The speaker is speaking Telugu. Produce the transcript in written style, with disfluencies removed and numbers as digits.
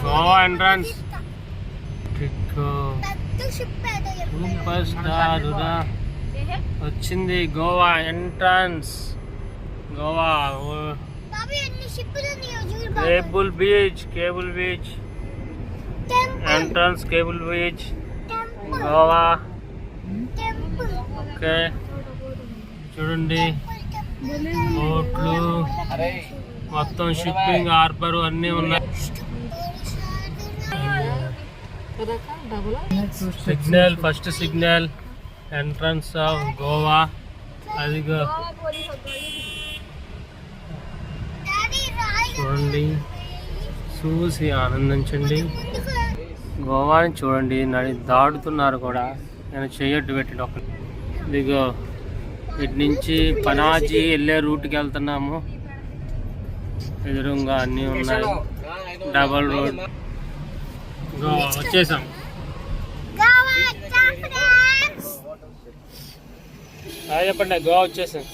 గోవా ఎంట్రన్స్ సూపర్ స్టార్ వచ్చింది. Goa entrance, Goa cable beach entrance, cable beach Goa. Okay చూడండి, బోట్లు మొత్తం, షిప్పింగ్ హార్బర్ అన్నీ ఉన్నాయి. Signal, first signal entrance of Goa. అదిగో చూడండి, చూసి ఆనందించండి. గోవాని చూడండి, దాడుతున్నారు కూడా. నేను చేయొట్టు పెట్టిన ఒక ఇదిగో ఇటు నుంచి పనాజీ వెళ్ళే రూట్కి వెళ్తున్నాము. ఎదురుగా అన్నీ ఉన్నాయి, డబల్ రోడ్. గోవా వచ్చేసాం. చెప్పండి, గోవా వచ్చేసాం.